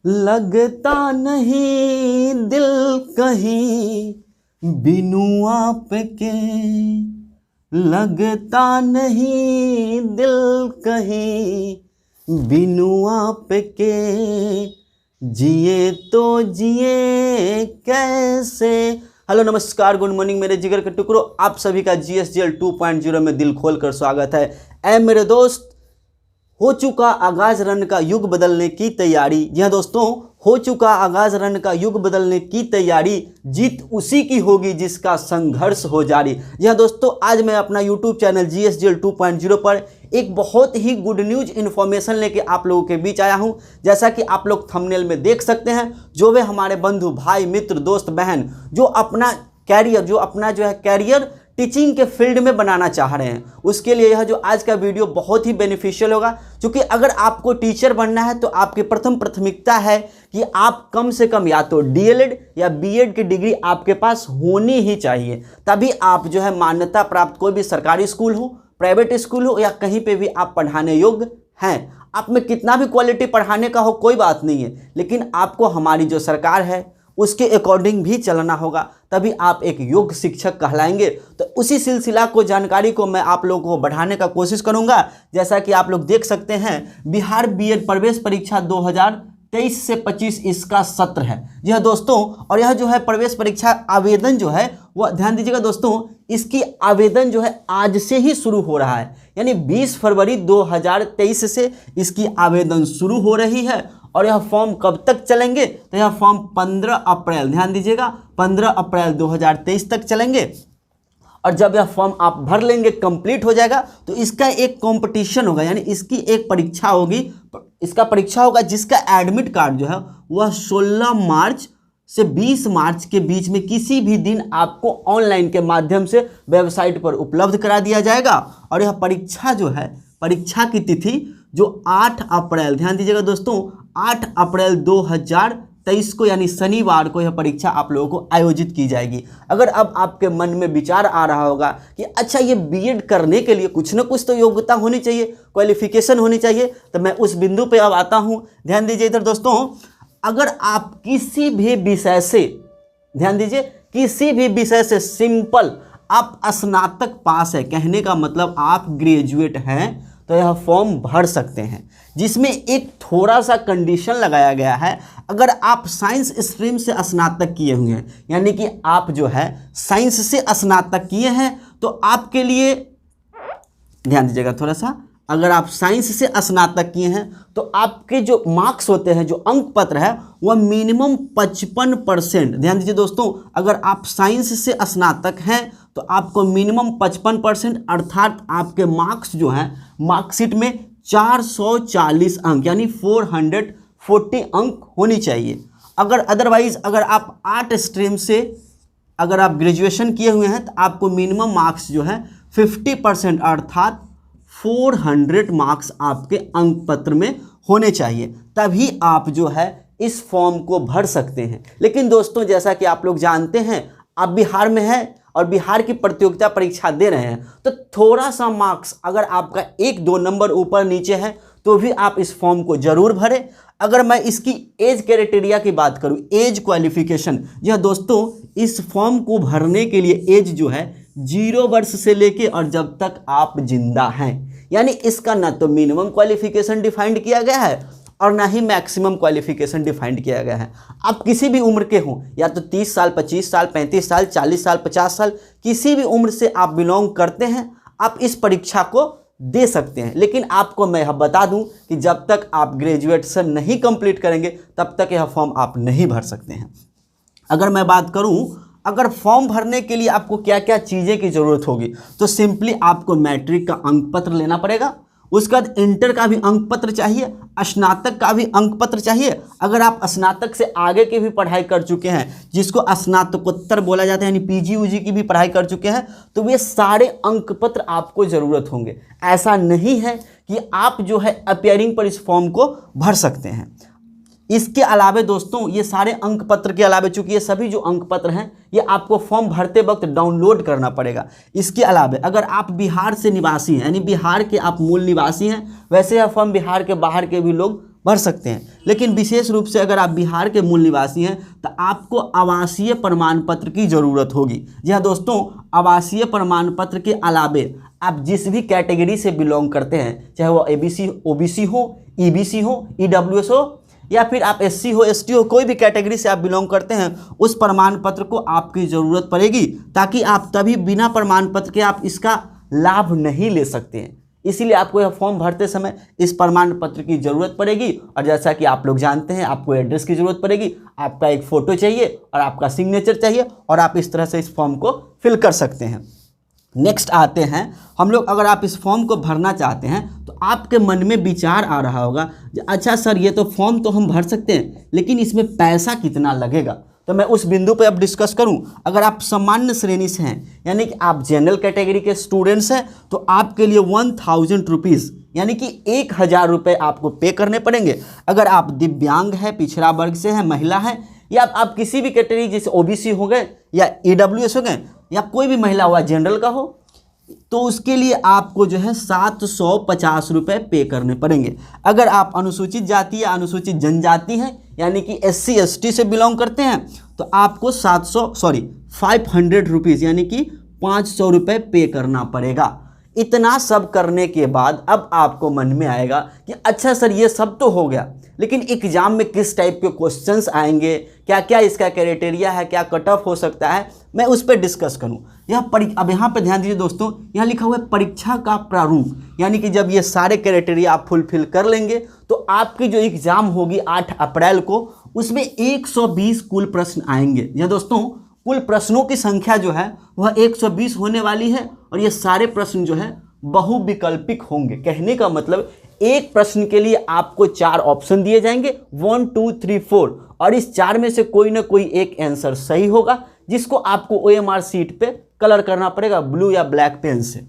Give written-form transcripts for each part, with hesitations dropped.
लगता नहीं दिल कहीं बिनु आपके, लगता नहीं दिल कहीं बिनु आपके, जिए तो जिए कैसे। हेलो नमस्कार गुड मॉर्निंग मेरे जिगर के टुकड़ों, आप सभी का GSGL 2.0 में दिल खोल कर स्वागत है। ऐ मेरे दोस्त, हो चुका आगाज रन का युग बदलने की तैयारी। जी हाँ दोस्तों, हो चुका आगाज रन का युग बदलने की तैयारी, जीत उसी की होगी जिसका संघर्ष हो जारी। जी हाँ दोस्तों, आज मैं अपना YouTube चैनल GSGL 2.0 पर एक बहुत ही गुड न्यूज इन्फॉर्मेशन लेके आप लोगों के बीच आया हूं। जैसा कि आप लोग थंबनेल में देख सकते हैं, जो वे हमारे बंधु भाई मित्र दोस्त बहन जो अपना कैरियर टीचिंग के फील्ड में बनाना चाह रहे हैं, उसके लिए यह जो आज का वीडियो बहुत ही बेनिफिशियल होगा। क्योंकि अगर आपको टीचर बनना है तो आपकी प्रथम प्राथमिकता है कि आप कम से कम या तो DLED या BEd की डिग्री आपके पास होनी ही चाहिए। तभी आप जो है मान्यता प्राप्त कोई भी सरकारी स्कूल हो, प्राइवेट स्कूल हो या कहीं पे भी आप पढ़ाने योग्य हैं। आप में कितना भी क्वालिटी पढ़ाने का हो कोई बात नहीं है, लेकिन आपको हमारी जो सरकार है उसके अकॉर्डिंग भी चलना होगा, तभी आप एक योग्य शिक्षक कहलाएंगे। तो उसी सिलसिला को जानकारी को मैं आप लोगों को बढ़ाने का कोशिश करूंगा। जैसा कि आप लोग देख सकते हैं, बिहार BEd प्रवेश परीक्षा 2023 से 25 इसका सत्र है। जी हाँ दोस्तों, और यह जो है प्रवेश परीक्षा आवेदन जो है वह ध्यान दीजिएगा दोस्तों, इसकी आवेदन जो है आज से ही शुरू हो रहा है। यानी 20 फरवरी 2023 से इसकी आवेदन शुरू हो रही है। और यह फॉर्म कब तक चलेंगे, तो यह फॉर्म 15 अप्रैल, ध्यान दीजिएगा 15 अप्रैल 2023 तक चलेंगे। और जब यह फॉर्म आप भर लेंगे, कंप्लीट हो जाएगा, तो इसका एक कंपटीशन होगा, यानी इसकी एक परीक्षा होगी। इसका परीक्षा होगा जिसका एडमिट कार्ड जो है वह 16 मार्च से 20 मार्च के बीच में किसी भी दिन आपको ऑनलाइन के माध्यम से वेबसाइट पर उपलब्ध करा दिया जाएगा। और यह परीक्षा जो है, परीक्षा की तिथि जो 8 अप्रैल, ध्यान दीजिएगा दोस्तों, 8 अप्रैल 2023 को यानी शनिवार को यह परीक्षा आप लोगों को आयोजित की जाएगी। अगर अब आपके मन में विचार आ रहा होगा कि अच्छा ये BEd करने के लिए कुछ ना कुछ तो योग्यता होनी चाहिए, क्वालिफिकेशन होनी चाहिए, तो मैं उस बिंदु पे अब आता हूँ। ध्यान दीजिए इधर दोस्तों, अगर आप किसी भी विषय से, ध्यान दीजिए, किसी भी विषय से सिंपल आप स्नातक पास है, कहने का मतलब आप ग्रेजुएट हैं, तो यह फॉर्म भर सकते हैं। जिसमें एक थोड़ा सा कंडीशन लगाया गया है, अगर आप साइंस स्ट्रीम से स्नातक किए हुए हैं, यानी कि आप जो है साइंस से स्नातक किए हैं, तो आपके लिए ध्यान दीजिएगा थोड़ा सा, अगर आप साइंस से स्नातक किए हैं तो आपके जो मार्क्स होते हैं, जो अंक पत्र है, वह मिनिमम 55%। ध्यान दीजिए दोस्तों, अगर आप साइंस से स्नातक हैं तो आपको मिनिमम 55%, अर्थात आपके मार्क्स जो हैं मार्कशीट में 440 अंक यानी 440 अंक होनी चाहिए। अगर अदरवाइज अगर आप आर्ट स्ट्रीम से अगर आप ग्रेजुएशन किए हुए हैं तो आपको मिनिमम मार्क्स जो है 50%, अर्थात 400 मार्क्स आपके अंक पत्र में होने चाहिए, तभी आप जो है इस फॉर्म को भर सकते हैं। लेकिन दोस्तों, जैसा कि आप लोग जानते हैं, आप बिहार में हैं और बिहार की प्रतियोगिता परीक्षा दे रहे हैं, तो थोड़ा सा मार्क्स अगर आपका 1-2 नंबर ऊपर नीचे है तो भी आप इस फॉर्म को जरूर भरें। अगर मैं इसकी एज क्राइटेरिया की बात करूं, एज क्वालिफिकेशन, यह दोस्तों इस फॉर्म को भरने के लिए एज जो है 0 वर्ष से लेके और जब तक आप जिंदा हैं, यानी इसका ना तो मिनिमम क्वालिफिकेशन डिफाइंड किया गया है और ना ही मैक्सिमम क्वालिफिकेशन डिफाइंड किया गया है। आप किसी भी उम्र के हों, या तो 30 साल, 25 साल, 35 साल, 40 साल, 50 साल, किसी भी उम्र से आप बिलोंग करते हैं, आप इस परीक्षा को दे सकते हैं। लेकिन आपको मैं यह बता दूं कि जब तक आप ग्रेजुएशन नहीं कंप्लीट करेंगे तब तक यह फॉर्म आप नहीं भर सकते हैं। अगर मैं बात करूं, अगर फॉर्म भरने के लिए आपको क्या क्या चीज़ें की ज़रूरत होगी, तो सिंपली आपको मैट्रिक का अंक पत्र लेना पड़ेगा, उसके बाद इंटर का भी अंक पत्र चाहिए, स्नातक का भी अंक पत्र चाहिए। अगर आप स्नातक से आगे की भी पढ़ाई कर चुके हैं, जिसको स्नातकोत्तर बोला जाता है, यानी PG UG की भी पढ़ाई कर चुके हैं, तो वे सारे अंक पत्र आपको ज़रूरत होंगे। ऐसा नहीं है कि आप जो है अपीयरिंग पर इस फॉर्म को भर सकते हैं। इसके अलावे दोस्तों, ये सारे अंक पत्र के अलावे, चूंकि ये सभी जो अंक पत्र हैं ये आपको फॉर्म भरते वक्त डाउनलोड करना पड़ेगा। इसके अलावे अगर आप बिहार से निवासी हैं, यानी बिहार के आप मूल निवासी हैं, वैसे यह फॉर्म बिहार के बाहर के भी लोग भर सकते हैं। लेकिन विशेष रूप से अगर आप बिहार के मूल निवासी हैं तो आपको आवासीय प्रमाण पत्र की ज़रूरत होगी। जी हाँ दोस्तों, आवासीय प्रमाण पत्र के अलावे आप जिस भी कैटेगरी से बिलोंग करते हैं, चाहे वो ABC OBC हो, EBC हो, EWS हो, या फिर आप SC हो, ST हो, कोई भी कैटेगरी से आप बिलोंग करते हैं, उस प्रमाण पत्र को आपकी ज़रूरत पड़ेगी, ताकि आप तभी बिना प्रमाण पत्र के आप इसका लाभ नहीं ले सकते हैं। इसीलिए आपको यह फॉर्म भरते समय इस प्रमाण पत्र की ज़रूरत पड़ेगी। और जैसा कि आप लोग जानते हैं, आपको एड्रेस की ज़रूरत पड़ेगी, आपका एक फ़ोटो चाहिए और आपका सिग्नेचर चाहिए, और आप इस तरह से इस फॉर्म को फिल कर सकते हैं। नेक्स्ट आते हैं हम लोग, अगर आप इस फॉर्म को भरना चाहते हैं तो आपके मन में विचार आ रहा होगा, अच्छा सर ये तो फॉर्म तो हम भर सकते हैं, लेकिन इसमें पैसा कितना लगेगा। तो मैं उस बिंदु पे अब डिस्कस करूं। अगर आप सामान्य श्रेणी से हैं, यानी कि आप जनरल कैटेगरी के स्टूडेंट्स हैं, तो आपके लिए 1000 रुपीज़ यानी कि 1000 रुपये आपको पे करने पड़ेंगे। अगर आप दिव्यांग हैं, पिछड़ा वर्ग से हैं, महिला हैं, या आप किसी भी कैटेगरी जैसे OBC हो गए या EWS हो गए, या कोई भी महिला हुआ जनरल का हो, तो उसके लिए आपको जो है 750 रुपये पे करने पड़ेंगे। अगर आप अनुसूचित जाति या अनुसूचित जनजाति हैं, यानी कि SC ST से बिलोंग करते हैं, तो आपको 500 रुपीज़ यानी कि 500 रुपये पे करना पड़ेगा। इतना सब करने के बाद अब आपको मन में आएगा कि अच्छा सर ये सब तो हो गया, लेकिन एग्जाम में किस टाइप के क्वेश्चंस आएंगे, क्या क्या इसका क्राइटेरिया है, क्या कट ऑफ हो सकता है, मैं उस पर डिस्कस करूं। अब यहाँ पे ध्यान दीजिए दोस्तों, यहाँ लिखा हुआ है परीक्षा का प्रारूप, यानी कि जब ये सारे क्राइटेरिया आप फुलफिल कर लेंगे तो आपकी जो एग्ज़ाम होगी 8 अप्रैल को, उसमें 120 कुल प्रश्न आएंगे। यह दोस्तों कुल प्रश्नों की संख्या जो है वह 120 होने वाली है, और ये सारे प्रश्न जो है बहुविकल्पिक होंगे। कहने का मतलब एक प्रश्न के लिए आपको 4 ऑप्शन दिए जाएंगे, 1 2 3 4, और इस 4 में से कोई ना कोई एक आंसर सही होगा, जिसको आपको OMR शीट पे कलर करना पड़ेगा ब्लू या ब्लैक पेन से।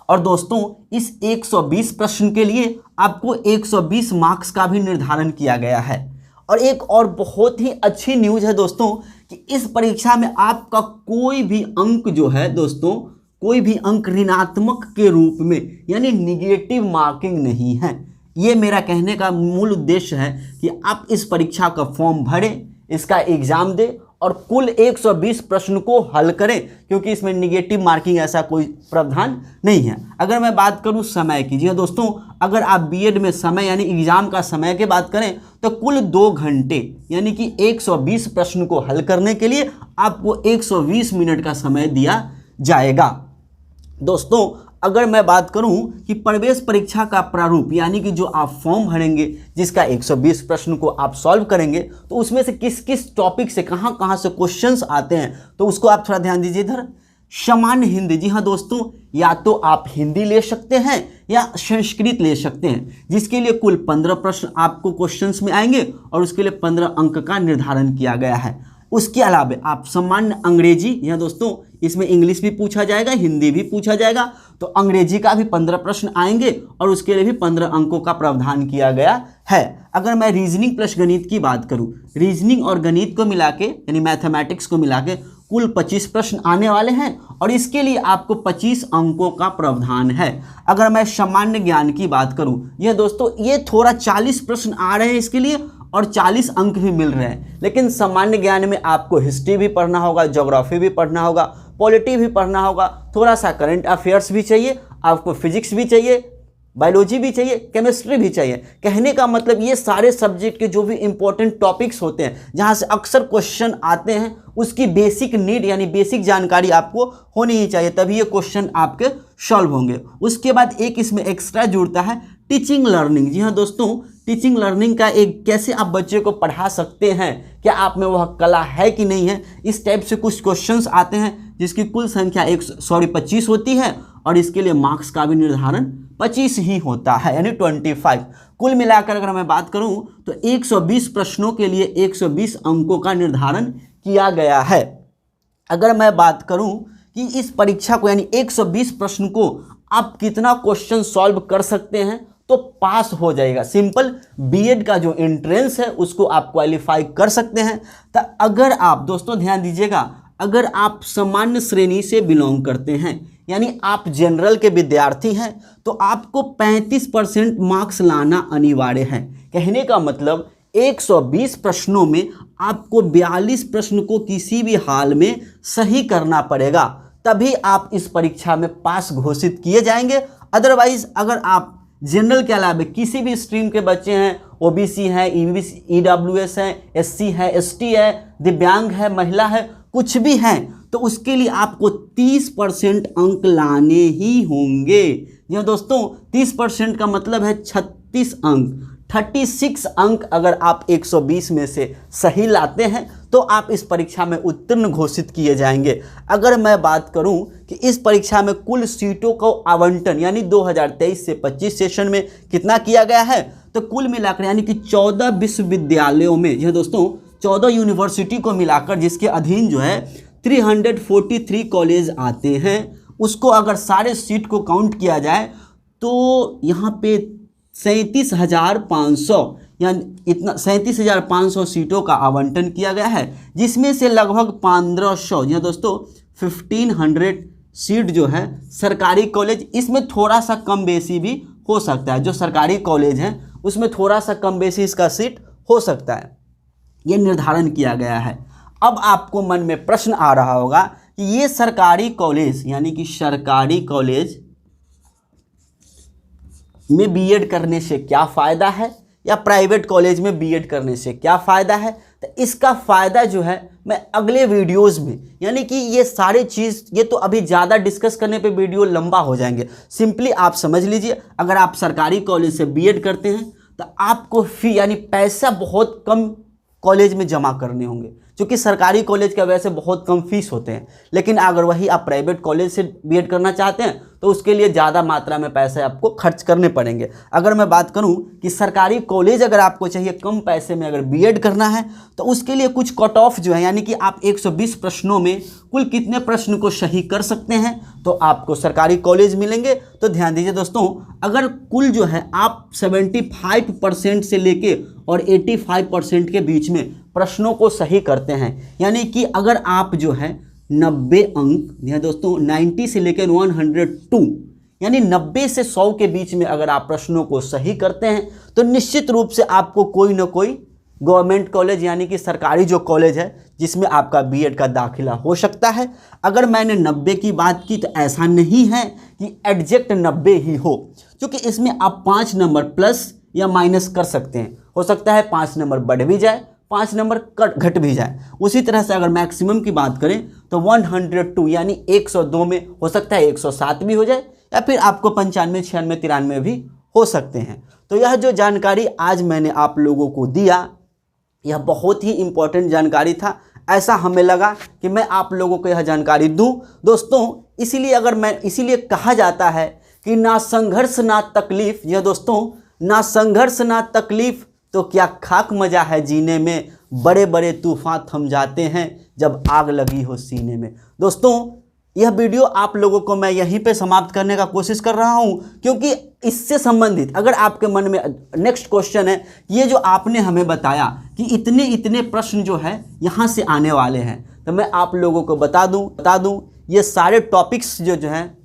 और दोस्तों इस 120 प्रश्न के लिए आपको 120 मार्क्स का भी निर्धारण किया गया है। और एक और बहुत ही अच्छी न्यूज़ है दोस्तों कि इस परीक्षा में आपका कोई भी अंक जो है दोस्तों, कोई भी अंक ऋणात्मक के रूप में यानी निगेटिव मार्किंग नहीं है। ये मेरा कहने का मूल उद्देश्य है कि आप इस परीक्षा का फॉर्म भरें, इसका एग्ज़ाम दें और कुल 120 प्रश्न को हल करें, क्योंकि इसमें निगेटिव मार्किंग ऐसा कोई प्रावधान नहीं है। अगर मैं बात करूं समय की, जी हाँ दोस्तों, अगर आप बीएड में समय यानी एग्ज़ाम का समय की बात करें तो कुल 2 घंटे यानी कि 120 प्रश्न को हल करने के लिए आपको 120 मिनट का समय दिया जाएगा। दोस्तों अगर मैं बात करूं कि प्रवेश परीक्षा का प्रारूप, यानी कि जो आप फॉर्म भरेंगे जिसका 120 प्रश्न को आप सॉल्व करेंगे, तो उसमें से किस किस टॉपिक से कहां कहां से क्वेश्चंस आते हैं, तो उसको आप थोड़ा ध्यान दीजिए इधर। सामान्य हिंदी, जी हाँ दोस्तों, या तो आप हिंदी ले सकते हैं या संस्कृत ले सकते हैं, जिसके लिए कुल 15 प्रश्न आपको क्वेश्चंस में आएंगे और उसके लिए 15 अंक का निर्धारण किया गया है। उसके अलावा आप सामान्य अंग्रेजी, यहाँ दोस्तों इसमें इंग्लिश भी पूछा जाएगा, हिंदी भी पूछा जाएगा, तो अंग्रेजी का भी 15 प्रश्न आएंगे और उसके लिए भी 15 अंकों का प्रावधान किया गया है। अगर मैं रीजनिंग प्लस गणित की बात करूं, रीजनिंग और गणित को मिला के यानी मैथमेटिक्स को मिला के कुल 25 प्रश्न आने वाले हैं और इसके लिए आपको 25 अंकों का प्रावधान है। अगर मैं सामान्य ज्ञान की बात करूं, यह दोस्तों ये थोड़ा 40 प्रश्न आ रहे हैं इसके लिए और 40 अंक भी मिल रहे हैं, लेकिन सामान्य ज्ञान में आपको हिस्ट्री भी पढ़ना होगा, ज्योग्राफी भी पढ़ना होगा, पॉलिटी भी पढ़ना होगा, थोड़ा सा करंट अफेयर्स भी चाहिए, आपको फिजिक्स भी चाहिए, बायोलॉजी भी चाहिए, केमिस्ट्री भी चाहिए। कहने का मतलब ये सारे सब्जेक्ट के जो भी इंपॉर्टेंट टॉपिक्स होते हैं जहाँ से अक्सर क्वेश्चन आते हैं, उसकी बेसिक नीड यानी बेसिक जानकारी आपको होनी ही चाहिए, तभी ये क्वेश्चन आपके सॉल्व होंगे। उसके बाद एक इसमें एक्स्ट्रा जुड़ता है टीचिंग लर्निंग। जी हाँ दोस्तों, टीचिंग लर्निंग का एक कैसे आप बच्चे को पढ़ा सकते हैं, क्या आप में वह कला है कि नहीं है, इस टाइप से कुछ क्वेश्चंस आते हैं जिसकी कुल संख्या 25 होती है और इसके लिए मार्क्स का भी निर्धारण 25 ही होता है यानी 25। कुल मिलाकर अगर मैं बात करूं तो 120 प्रश्नों के लिए 120 अंकों का निर्धारण किया गया है। अगर मैं बात करूं कि इस परीक्षा को यानी 120 प्रश्न को आप कितना क्वेश्चन सॉल्व कर सकते हैं तो पास हो जाएगा। सिंपल बीएड का जो एंट्रेंस है उसको आप क्वालिफाई कर सकते हैं। तो अगर आप दोस्तों ध्यान दीजिएगा, अगर आप सामान्य श्रेणी से बिलोंग करते हैं यानी आप जनरल के विद्यार्थी हैं तो आपको 35% मार्क्स लाना अनिवार्य है। कहने का मतलब 120 प्रश्नों में आपको 42 प्रश्न को किसी भी हाल में सही करना पड़ेगा, तभी आप इस परीक्षा में पास घोषित किए जाएंगे। अदरवाइज अगर आप जनरल के अलावा किसी भी स्ट्रीम के बच्चे हैं, ओबीसी है, ईडब्ल्यूएस है, एससी है, एसटी है, दिव्यांग है, महिला है, कुछ भी हैं, तो उसके लिए आपको 30% अंक लाने ही होंगे। जी दोस्तों, 30% का मतलब है 36 अंक। 36 अंक अगर आप 120 में से सही लाते हैं तो आप इस परीक्षा में उत्तीर्ण घोषित किए जाएंगे। अगर मैं बात करूं कि इस परीक्षा में कुल सीटों को आवंटन यानी 2023 से 25 सेशन में कितना किया गया है, तो कुल मिलाकर यानी कि 14 विश्वविद्यालयों में, यह दोस्तों 14 यूनिवर्सिटी को मिलाकर जिसके अधीन जो है 343 कॉलेज आते हैं, उसको अगर सारे सीट को काउंट किया जाए तो यहाँ पे 37,500 यानी इतना 37,500 सीटों का आवंटन किया गया है, जिसमें से लगभग 1500 या दोस्तों 1500 सीट जो है सरकारी कॉलेज, इसमें थोड़ा सा कम बेसी भी हो सकता है। जो सरकारी कॉलेज हैं उसमें थोड़ा सा कम बेसी इसका सीट हो सकता है, ये निर्धारण किया गया है। अब आपको मन में प्रश्न आ रहा होगा कि ये सरकारी कॉलेज यानी कि सरकारी कॉलेज में बीएड करने से क्या फ़ायदा है या प्राइवेट कॉलेज में बीएड करने से क्या फ़ायदा है, तो इसका फ़ायदा जो है मैं अगले वीडियोस में, यानी कि ये सारी चीज़, ये तो अभी ज़्यादा डिस्कस करने पे वीडियो लंबा हो जाएंगे। सिंपली आप समझ लीजिए, अगर आप सरकारी कॉलेज से बीएड करते हैं तो आपको फ़ी यानी पैसा बहुत कम कॉलेज में जमा करने होंगे, क्योंकि सरकारी कॉलेज का वैसे बहुत कम फीस होते हैं। लेकिन अगर वही आप प्राइवेट कॉलेज से बीएड करना चाहते हैं तो उसके लिए ज़्यादा मात्रा में पैसे आपको खर्च करने पड़ेंगे। अगर मैं बात करूं कि सरकारी कॉलेज अगर आपको चाहिए कम पैसे में अगर बीएड करना है तो उसके लिए कुछ कट ऑफ जो है, यानी कि आप 120 प्रश्नों में कुल कितने प्रश्न को सही कर सकते हैं, तो आपको सरकारी कॉलेज मिलेंगे। तो ध्यान दीजिए दोस्तों, अगर कुल जो है आप 75% से लेके और 85% के बीच में प्रश्नों को सही करते हैं, यानी कि अगर आप जो है 90 अंक, यहाँ दोस्तों 90 से लेकर 102 यानी 90 से 100 के बीच में अगर आप प्रश्नों को सही करते हैं तो निश्चित रूप से आपको कोई ना कोई गवर्नमेंट कॉलेज यानी कि सरकारी जो कॉलेज है जिसमें आपका बीएड का दाखिला हो सकता है। अगर मैंने 90 की बात की तो ऐसा नहीं है कि एग्जैक्ट 90 ही हो, क्योंकि इसमें आप 5 नंबर प्लस या माइनस कर सकते हैं। हो सकता है 5 नंबर बढ़ भी जाए, 5 नंबर घट भी जाए। उसी तरह से अगर मैक्सिमम की बात करें तो 102 यानी 102 में हो सकता है 107 भी हो जाए, या फिर आपको 95, 96, 93 भी हो सकते हैं। तो यह जो जानकारी आज मैंने आप लोगों को दिया, यह बहुत ही इम्पोर्टेंट जानकारी था। ऐसा हमें लगा कि मैं आप लोगों को यह जानकारी दूं दोस्तों। इसीलिए कहा जाता है कि ना संघर्ष ना तकलीफ, यह दोस्तों ना संघर्ष ना तकलीफ तो क्या खाक मजा है जीने में, बड़े बड़े तूफान थम जाते हैं जब आग लगी हो सीने में। दोस्तों यह वीडियो आप लोगों को मैं यहीं पे समाप्त करने का कोशिश कर रहा हूं, क्योंकि इससे संबंधित अगर आपके मन में नेक्स्ट क्वेश्चन है, ये जो आपने हमें बताया कि इतने इतने प्रश्न जो है यहाँ से आने वाले हैं, तो मैं आप लोगों को बता दूं ये सारे टॉपिक्स जो हैं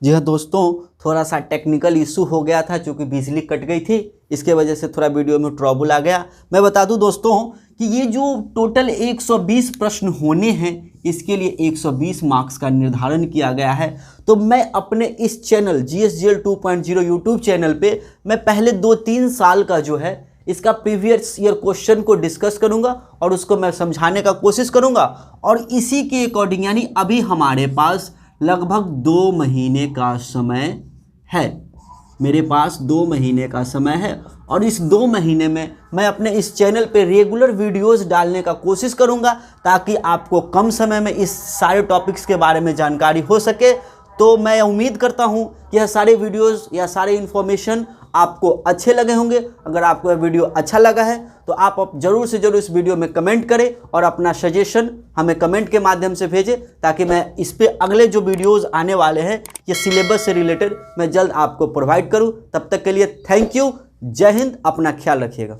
जी हाँ दोस्तों, थोड़ा सा टेक्निकल इशू हो गया था क्योंकि बिजली कट गई थी, इसके वजह से थोड़ा वीडियो में ट्रबल आ गया। मैं बता दूं दोस्तों कि ये जो टोटल 120 प्रश्न होने हैं, इसके लिए 120 मार्क्स का निर्धारण किया गया है। तो मैं अपने इस चैनल GSGL 2.0 यूट्यूब चैनल पे मैं पहले 2-3 साल का जो है इसका प्रीवियस ईयर क्वेश्चन को डिस्कस करूंगा और उसको मैं समझाने का कोशिश करूंगा। और इसी के अकॉर्डिंग यानी अभी हमारे पास लगभग 2 महीने का समय है, मेरे पास 2 महीने का समय है, और इस 2 महीने में मैं अपने इस चैनल पे रेगुलर वीडियोस डालने का कोशिश करूंगा ताकि आपको कम समय में इस सारे टॉपिक्स के बारे में जानकारी हो सके। तो मैं उम्मीद करता हूं कि यह सारे वीडियोस या सारे इन्फॉर्मेशन आपको अच्छे लगे होंगे। अगर आपको यह वीडियो अच्छा लगा है तो आप ज़रूर से ज़रूर इस वीडियो में कमेंट करें और अपना सजेशन हमें कमेंट के माध्यम से भेजें, ताकि मैं इस पे अगले जो वीडियोस आने वाले हैं ये सिलेबस से रिलेटेड मैं जल्द आपको प्रोवाइड करूं। तब तक के लिए थैंक यू, जय हिंद, अपना ख्याल रखिएगा।